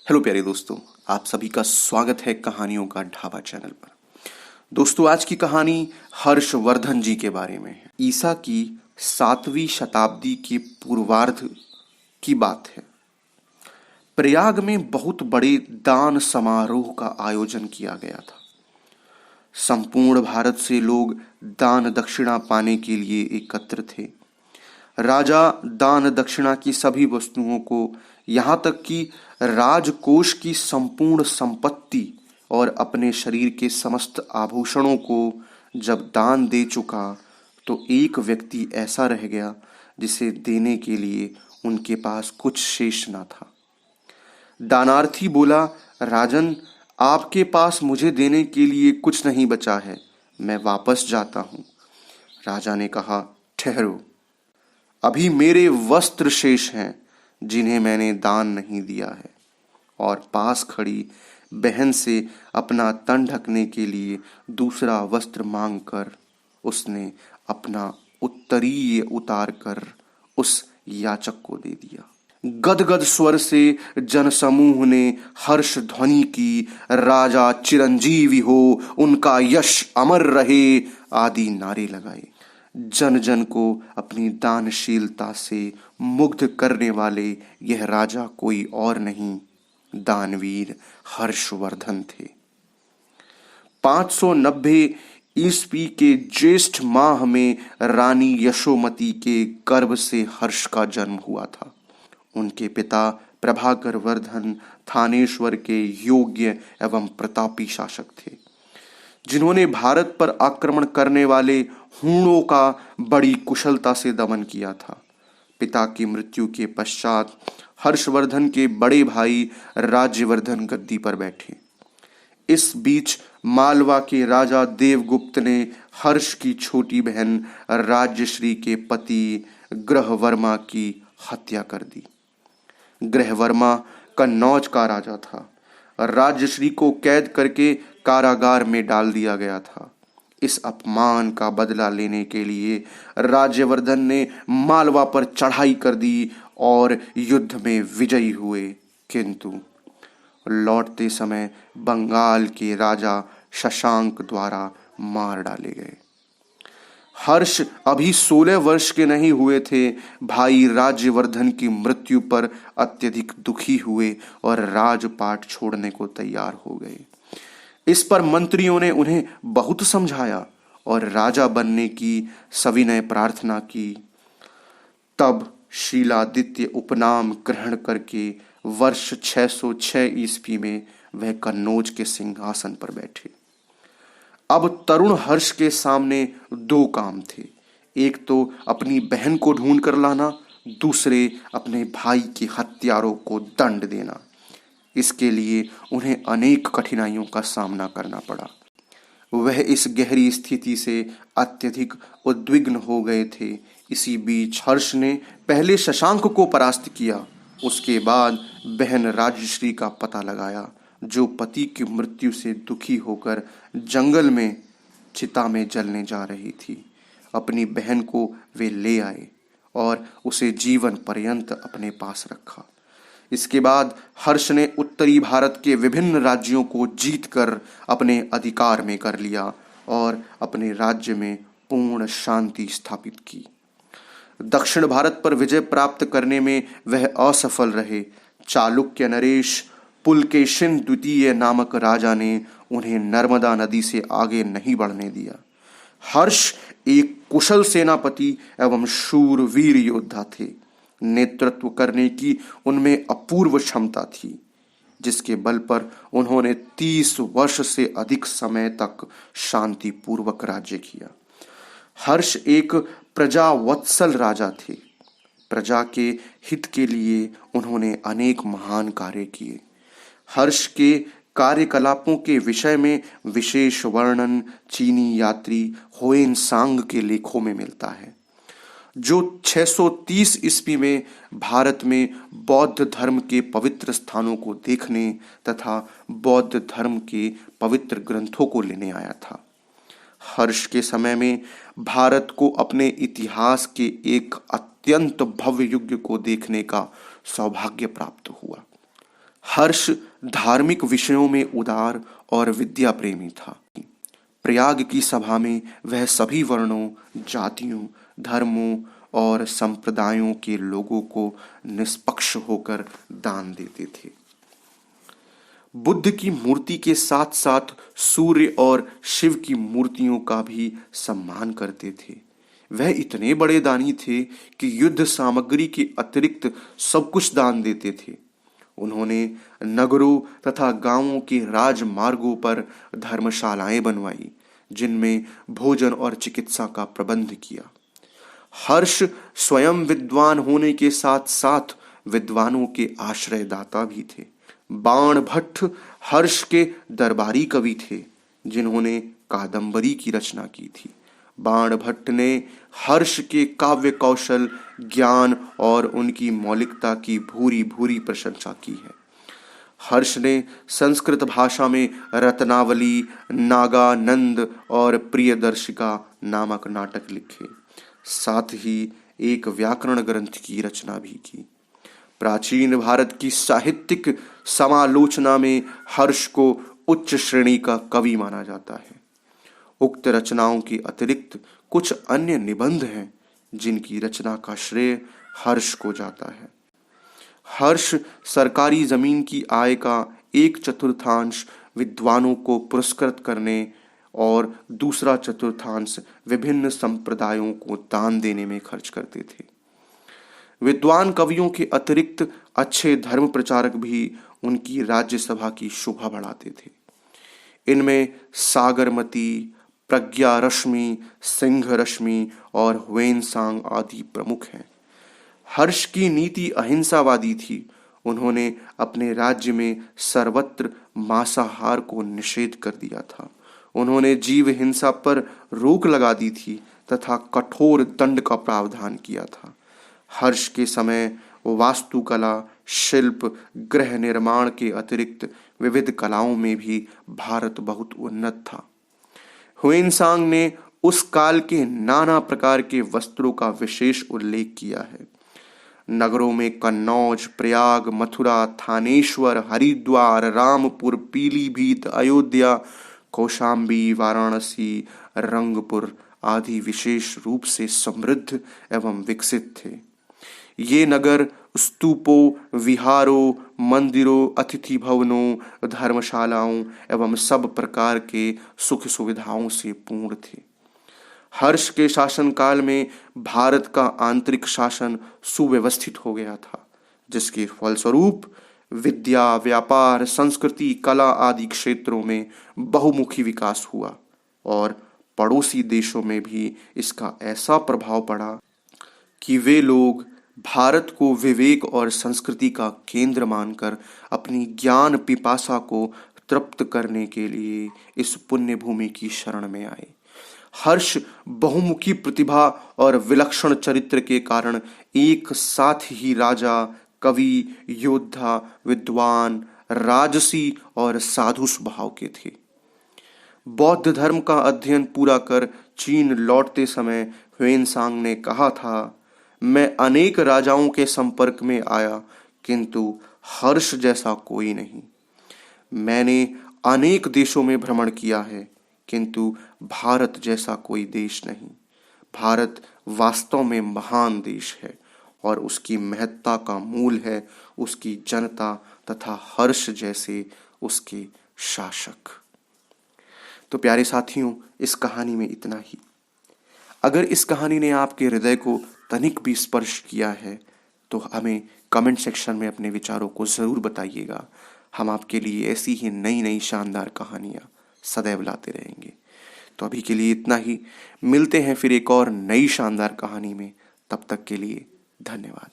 Hello प्यारे दोस्तों, आप सभी का स्वागत है कहानियों का ढाबा चैनल पर। दोस्तों, आज की कहानी हर्षवर्धन जी के बारे में है। ईसा की 7वीं शताब्दी के पूर्वार्ध की बात है। प्रयाग में बहुत बड़े दान समारोह का आयोजन किया गया था। संपूर्ण भारत से लोग दान दक्षिणा पाने के लिए एकत्र थे। राजा दान दक्षिणा की सभी वस्तुओं को, यहाँ तक कि राजकोष की संपूर्ण संपत्ति और अपने शरीर के समस्त आभूषणों को जब दान दे चुका, तो एक व्यक्ति ऐसा रह गया जिसे देने के लिए उनके पास कुछ शेष न था। दानार्थी बोला, राजन, आपके पास मुझे देने के लिए कुछ नहीं बचा है, मैं वापस जाता हूँ। राजा ने कहा, ठहरो, अभी मेरे वस्त्र शेष हैं जिन्हें मैंने दान नहीं दिया है। और पास खड़ी बहन से अपना तन ढकने के लिए दूसरा वस्त्र मांगकर उसने अपना उत्तरीय उतार कर उस याचक को दे दिया। गदगद स्वर से जनसमूह ने हर्ष ध्वनि की, राजा चिरंजीवी हो, उनका यश अमर रहे आदि नारे लगाए। जन जन को अपनी दानशीलता से मुग्ध करने वाले यह राजा कोई और नहीं, दानवीर हर्षवर्धन थे। 590 ईस्वी के ज्येष्ठ माह में रानी यशोमती के गर्भ से हर्ष का जन्म हुआ था। उनके पिता प्रभाकर वर्धन थानेश्वर के योग्य एवं प्रतापी शासक थे, जिन्होंने भारत पर आक्रमण करने वाले हूणों का बड़ी कुशलता से दमन किया था। पिता की मृत्यु के पश्चात हर्षवर्धन के बड़े भाई राज्यवर्धन गद्दी पर बैठे। इस बीच मालवा के राजा देवगुप्त ने हर्ष की छोटी बहन राज्यश्री के पति ग्रहवर्मा की हत्या कर दी। ग्रहवर्मा कन्नौज का राजा था। राज्यश्री को कैद करके कारागार में डाल दिया गया था। इस अपमान का बदला लेने के लिए राज्यवर्धन ने मालवा पर चढ़ाई कर दी और युद्ध में विजयी हुए, किंतु लौटते समय बंगाल के राजा शशांक द्वारा मार डाले गए। हर्ष अभी 16 वर्ष के नहीं हुए थे। भाई राज्यवर्धन की मृत्यु पर अत्यधिक दुखी हुए और राजपाट छोड़ने को तैयार हो गए। इस पर मंत्रियों ने उन्हें बहुत समझाया और राजा बनने की सविनय प्रार्थना की। तब शीलादित्य उपनाम ग्रहण करके वर्ष 606 ईस्वी में वह कन्नौज के सिंहासन पर बैठे। अब तरुण हर्ष के सामने दो काम थे। एक तो अपनी बहन को ढूंढ कर लाना, दूसरे अपने भाई के हत्यारों को दंड देना। इसके लिए उन्हें अनेक कठिनाइयों का सामना करना पड़ा। वह इस गहरी स्थिति से अत्यधिक उद्विग्न हो गए थे। इसी बीच हर्ष ने पहले शशांक को परास्त किया, उसके बाद बहन राजश्री का पता लगाया, जो पति की मृत्यु से दुखी होकर जंगल में चिता में जलने जा रही थी। अपनी बहन को वे ले आए और उसे जीवन पर्यंत अपने पास रखा। इसके बाद हर्ष ने उत्तरी भारत के विभिन्न राज्यों को जीतकर अपने अधिकार में कर लिया और अपने राज्य में पूर्ण शांति स्थापित की। दक्षिण भारत पर विजय प्राप्त करने में वह असफल रहे। चालुक्य नरेश पुलकेशिन द्वितीय नामक राजा ने उन्हें नर्मदा नदी से आगे नहीं बढ़ने दिया। हर्ष एक कुशल सेनापति एवं शूरवीर योद्धा थे। नेतृत्व करने की उनमें अपूर्व क्षमता थी, जिसके बल पर उन्होंने 30 वर्ष से अधिक समय तक शांतिपूर्वक राज्य किया। हर्ष एक प्रजावत्सल राजा थे। प्रजा के हित के लिए उन्होंने अनेक महान कार्य किए। हर्ष के कार्यकलापों के विषय में विशेष वर्णन चीनी यात्री होएनसांग के लेखों में मिलता है, जो 630 ईस्वी में भारत में बौद्ध धर्म के पवित्र स्थानों को देखने तथा बौद्ध धर्म के पवित्र ग्रंथों को लेने आया था। हर्ष के समय में भारत को अपने इतिहास के एक अत्यंत भव्य युग को देखने का सौभाग्य प्राप्त हुआ। हर्ष धार्मिक विषयों में उदार और विद्या प्रेमी था। प्रयाग की सभा में वह सभी वर्णों, जातियों, धर्मों और संप्रदायों के लोगों को निष्पक्ष होकर दान देते थे। बुद्ध की मूर्ति के साथ साथ सूर्य और शिव की मूर्तियों का भी सम्मान करते थे। वह इतने बड़े दानी थे कि युद्ध सामग्री के अतिरिक्त सब कुछ दान देते थे। उन्होंने नगरों तथा गांवों के राजमार्गों पर धर्मशालाएं बनवाई, जिनमें भोजन और चिकित्सा का प्रबंध किया। हर्ष स्वयं विद्वान होने के साथ साथ विद्वानों के आश्रयदाता भी थे। बाण भट्ट हर्ष के दरबारी कवि थे, जिन्होंने कादंबरी की रचना की थी। बाण भट्ट ने हर्ष के काव्य कौशल, ज्ञान और उनकी मौलिकता की भूरी भूरी प्रशंसा की है। हर्ष ने संस्कृत भाषा में रत्नावली, नागानंद और प्रियदर्शिका नामक नाटक लिखे, साथ ही एक व्याकरण ग्रंथ की रचना भी की। प्राचीन भारत की साहित्यिक समालोचना में हर्ष को उच्च श्रेणी का कवि माना जाता है। उक्त रचनाओं के अतिरिक्त कुछ अन्य निबंध हैं जिनकी रचना का श्रेय हर्ष को जाता है। हर्ष सरकारी जमीन की आय का 1/4 विद्वानों को पुरस्कृत करने और दूसरा चतुर्थांश विभिन्न संप्रदायों को दान देने में खर्च करते थे। विद्वान कवियों के अतिरिक्त अच्छे धर्म प्रचारक भी उनकी राज्यसभा की शोभा बढ़ाते थे। इनमें सागरमती, प्रज्ञा रश्मि, सिंह रश्मि और ह्वेनसांग आदि प्रमुख हैं। हर्ष की नीति अहिंसावादी थी। उन्होंने अपने राज्य में सर्वत्र मांसाहार को निषेध कर दिया था। उन्होंने जीव हिंसा पर रोक लगा दी थी तथा कठोर दंड का प्रावधान किया था। हर्ष के समय वास्तुकला, शिल्प, गृह निर्माण के अतिरिक्त विविध कलाओं में भी भारत बहुत उन्नत था। ह्वेनसांग ने उस काल के नाना प्रकार के वस्त्रों का विशेष उल्लेख किया है। नगरों में कन्नौज, प्रयाग, मथुरा, थानेश्वर, हरिद्वार, रामपुर, पीलीभीत, अयोध्या, कौशाम्बी, वाराणसी, रंगपुर आदि विशेष रूप से समृद्ध एवं विकसित थे। ये नगर स्तूपों, विहारों, मंदिरों, अतिथि भवनों, धर्मशालाओं एवं सब प्रकार के सुख सुविधाओं से पूर्ण थे। हर्ष के शासनकाल में भारत का आंतरिक शासन सुव्यवस्थित हो गया था, जिसके फलस्वरूप विद्या, व्यापार, संस्कृति, कला आदि क्षेत्रों में बहुमुखी विकास हुआ और पड़ोसी देशों में भी इसका ऐसा प्रभाव पड़ा कि वे लोग भारत को विवेक और संस्कृति का केंद्र मानकर अपनी ज्ञान पिपासा को तृप्त करने के लिए इस पुण्य भूमि की शरण में आए। हर्ष बहुमुखी प्रतिभा और विलक्षण चरित्र के कारण एक साथ ही राजा, कवि, योद्धा, विद्वान, राजसी और साधु स्वभाव के थे। बौद्ध धर्म का अध्ययन पूरा कर चीन लौटते समय ह्वेनसांग ने कहा था, मैं अनेक राजाओं के संपर्क में आया, किंतु हर्ष जैसा कोई नहीं। मैंने अनेक देशों में भ्रमण किया है, किंतु भारत जैसा कोई देश नहीं। भारत वास्तव में महान देश है और उसकी महत्ता का मूल है उसकी जनता तथा हर्ष जैसे उसके शासक। तो प्यारे साथियों, इस कहानी में इतना ही। अगर इस कहानी ने आपके हृदय को तनिक भी स्पर्श किया है तो हमें कमेंट सेक्शन में अपने विचारों को ज़रूर बताइएगा। हम आपके लिए ऐसी ही नई नई शानदार कहानियाँ सदैव लाते रहेंगे। तो अभी के लिए इतना ही। मिलते हैं फिर एक और नई शानदार कहानी में। तब तक के लिए धन्यवाद।